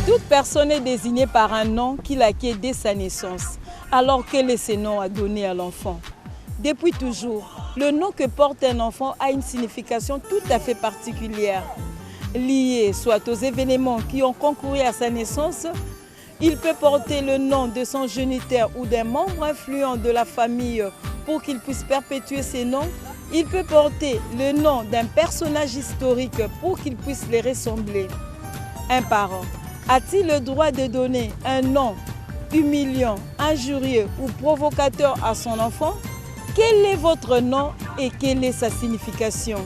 Toute personne est désignée par un nom qu'il acquiert dès sa naissance. Alors quel est ce nom à donner à l'enfant? Depuis toujours, le nom que porte un enfant a une signification tout à fait particulière. Lié soit aux événements qui ont concouru à sa naissance, il peut porter le nom de son géniteur ou d'un membre influent de la famille pour qu'il puisse perpétuer ses noms. Il peut porter le nom d'un personnage historique pour qu'il puisse les ressembler. Un parent a-t-il le droit de donner un nom humiliant, injurieux ou provocateur à son enfant? Quel est votre nom et quelle est sa signification?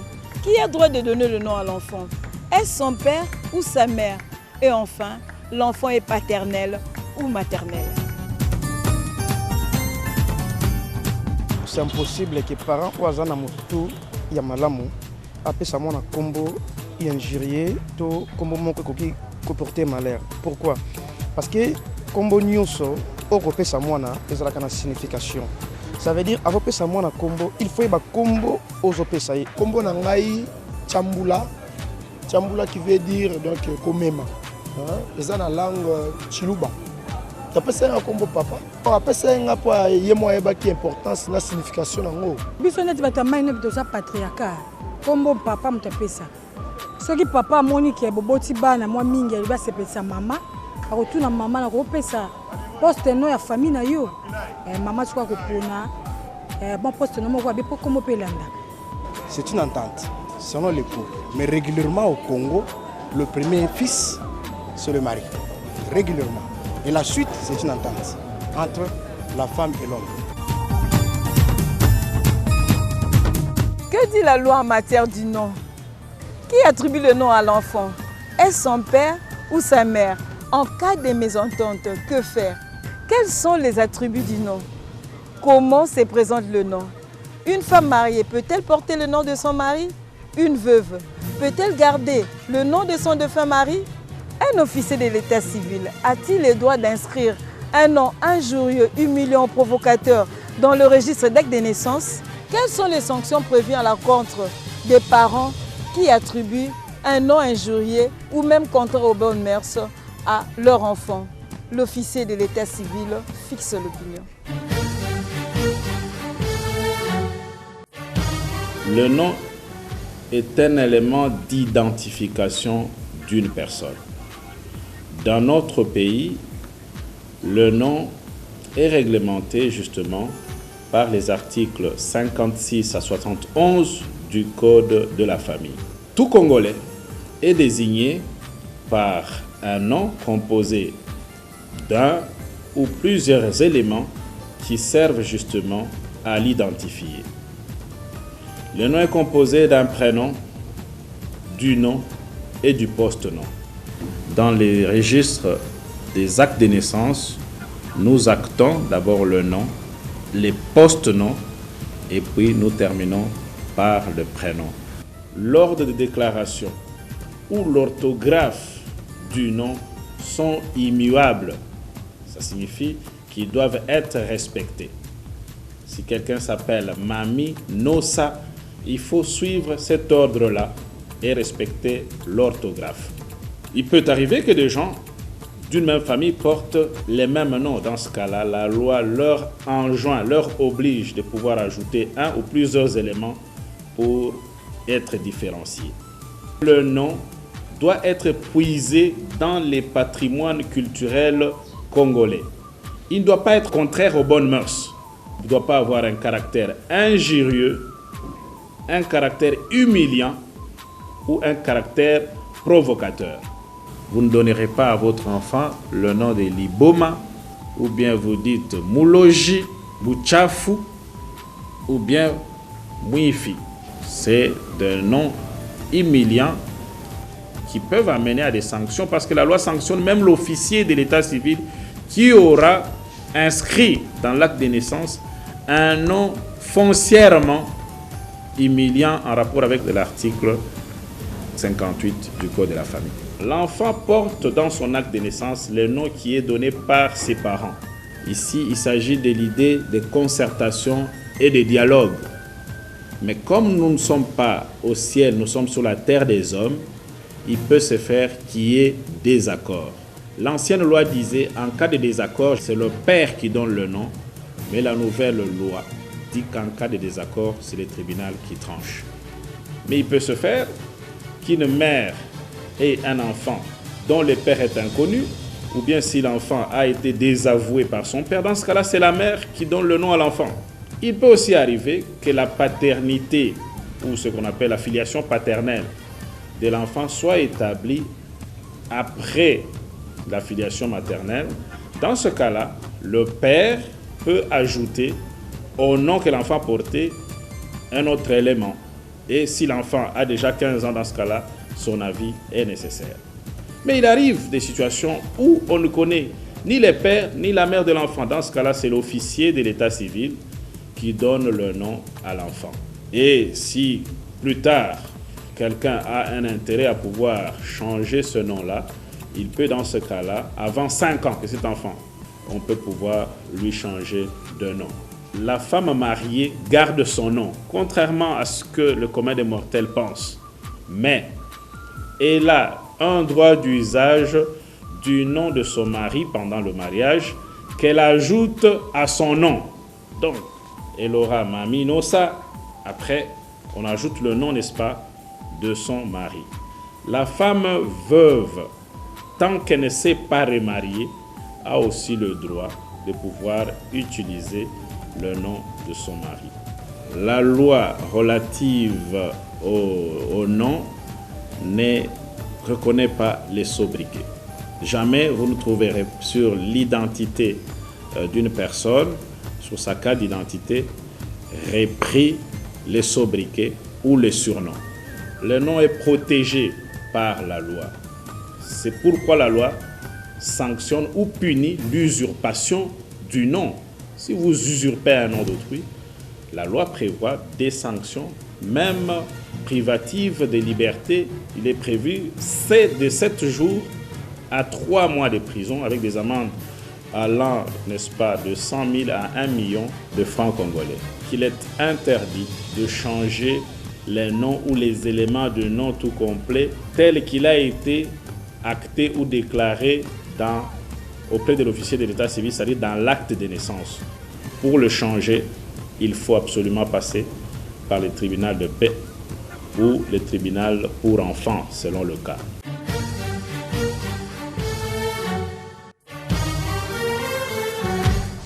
Qui a le droit de donner le nom à l'enfant? Est-ce son père ou sa mère? Et enfin, l'enfant est paternel ou maternel? C'est impossible que les parents ou azana mutu ya malamu apesa mwana kombo injurié to kombo moko koki comporter malheur. Pourquoi? Parce que kombo nyonso okopesa mwana ezalaka na signification. Ça veut dire akopesa mwana kombo il faut ba kombo ozopesa ye. Kombo na ngai Chambula. Chambula qui veut dire donc komema. Eza na langue chiluba. Tu as un combo papa. Tu as un combo qui a importance la signification nango. Biso net batamaine bitoza patriarcat. Combo papa mutapesa. Soki papa moni ki boboti bana mwa mingi aliba sepesa mama. Akotuna mama na kopesa poste no ya famille na yo. Mama tukwa kopona. Bon poste no moko abepo kombo pelanda. C'est une entente selon les cours. Mais régulièrement au Congo, le premier fils c'est le mari. Régulièrement. Et la suite, c'est une entente entre la femme et l'homme. Que dit la loi en matière du nom? Qui attribue le nom à l'enfant? Est-ce son père ou sa mère? En cas de mésentente, que faire? Quels sont les attributs du nom? Comment se présente le nom? Une femme mariée peut-elle porter le nom de son mari? Une veuve peut-elle garder le nom de son défunt mari? Un officier de l'état civil a-t-il le droit d'inscrire un nom injurieux, humiliant, provocateur dans le registre d'actes de naissance? Quelles sont les sanctions prévues à l'encontre des parents qui attribuent un nom injurieux ou même contraire aux bonnes mœurs à leur enfant? L'officier de l'état civil fixe l'opinion. Le nom est un élément d'identification d'une personne. Dans notre pays, le nom est réglementé justement par les articles 56 à 71 du Code de la famille. Tout Congolais est désigné par un nom composé d'un ou plusieurs éléments qui servent justement à l'identifier. Le nom est composé d'un prénom, du nom et du post-nom. Dans les registres des actes de naissance, nous actons d'abord le nom, les post-noms et puis nous terminons par le prénom. L'ordre de déclaration ou l'orthographe du nom sont immuables. Ça signifie qu'ils doivent être respectés. Si quelqu'un s'appelle Mami Nosa, il faut suivre cet ordre-là et respecter l'orthographe. Il peut arriver que des gens d'une même famille portent les mêmes noms. Dans ce cas-là, la loi leur enjoint, leur oblige de pouvoir ajouter un ou plusieurs éléments pour être différenciés. Le nom doit être puisé dans les patrimoines culturels congolais. Il ne doit pas être contraire aux bonnes mœurs. Il ne doit pas avoir un caractère injurieux, un caractère humiliant ou un caractère provocateur. Vous ne donnerez pas à votre enfant le nom de Liboma, ou bien vous dites Mouloji, Mouchafu, ou bien Mouifi. C'est des noms humiliants qui peuvent amener à des sanctions parce que la loi sanctionne même l'officier de l'état civil qui aura inscrit dans l'acte de naissance un nom foncièrement humiliant en rapport avec l'article 58 du Code de la famille. L'enfant porte dans son acte de naissance le nom qui est donné par ses parents. Ici, il s'agit de l'idée de concertation et de dialogue. Mais comme nous ne sommes pas au ciel, nous sommes sur la terre des hommes, il peut se faire qu'il y ait désaccord. L'ancienne loi disait, en cas de désaccord, c'est le père qui donne le nom, mais la nouvelle loi dit qu'en cas de désaccord, c'est le tribunal qui tranche. Mais il peut se faire qu'une mère ait un enfant dont le père est inconnu, ou bien si l'enfant a été désavoué par son père, dans ce cas-là, c'est la mère qui donne le nom à l'enfant. Il peut aussi arriver que la paternité, ou ce qu'on appelle la filiation paternelle de l'enfant, soit établie après la filiation maternelle. Dans ce cas-là, le père peut ajouter au nom que l'enfant portait un autre élément. Et si l'enfant a déjà 15 ans, dans ce cas-là, son avis est nécessaire. Mais il arrive des situations où on ne connaît ni le père ni la mère de l'enfant. Dans ce cas-là, c'est l'officier de l'état civil qui donne le nom à l'enfant. Et si plus tard, quelqu'un a un intérêt à pouvoir changer ce nom-là, il peut dans ce cas-là, avant 5 ans que cet enfant, on peut pouvoir lui changer de nom. La femme mariée garde son nom, contrairement à ce que le commun des mortels pense. Mais elle a un droit d'usage du nom de son mari pendant le mariage qu'elle ajoute à son nom. Donc, elle aura Mami Nosa. Après, on ajoute le nom, n'est-ce pas, de son mari. La femme veuve, tant qu'elle ne s'est pas remariée, a aussi le droit de pouvoir utiliser le nom de son mari. La loi relative au nom ne reconnaît pas les sobriquets. Jamais vous ne trouverez sur l'identité d'une personne, sur sa carte d'identité, repris les sobriquets ou les surnoms. Le nom est protégé par la loi. C'est pourquoi la loi sanctionne ou punit l'usurpation du nom. Si vous usurpez un nom d'autrui, la loi prévoit des sanctions, même privatives de liberté. Il est prévu de 7 jours à 3 mois de prison avec des amendes allant, n'est-ce pas, de 100 000 à 1 million de francs congolais. Qu'il est interdit de changer les noms ou les éléments de nom tout complet tel qu'il a été acté ou déclaré auprès de l'officier de l'état civil, c'est-à-dire dans l'acte de naissance. Pour le changer, il faut absolument passer par le tribunal de paix ou le tribunal pour enfants, selon le cas.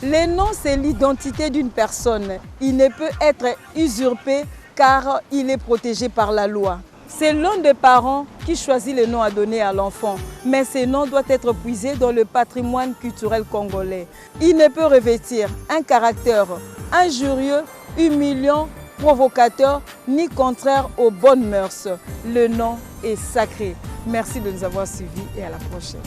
Le nom, c'est l'identité d'une personne. Il ne peut être usurpé car il est protégé par la loi. C'est l'un des parents qui choisit le nom à donner à l'enfant, mais ce nom doit être puisé dans le patrimoine culturel congolais. Il ne peut revêtir un caractère injurieux, humiliant, provocateur, ni contraire aux bonnes mœurs. Le nom est sacré. Merci de nous avoir suivis et à la prochaine.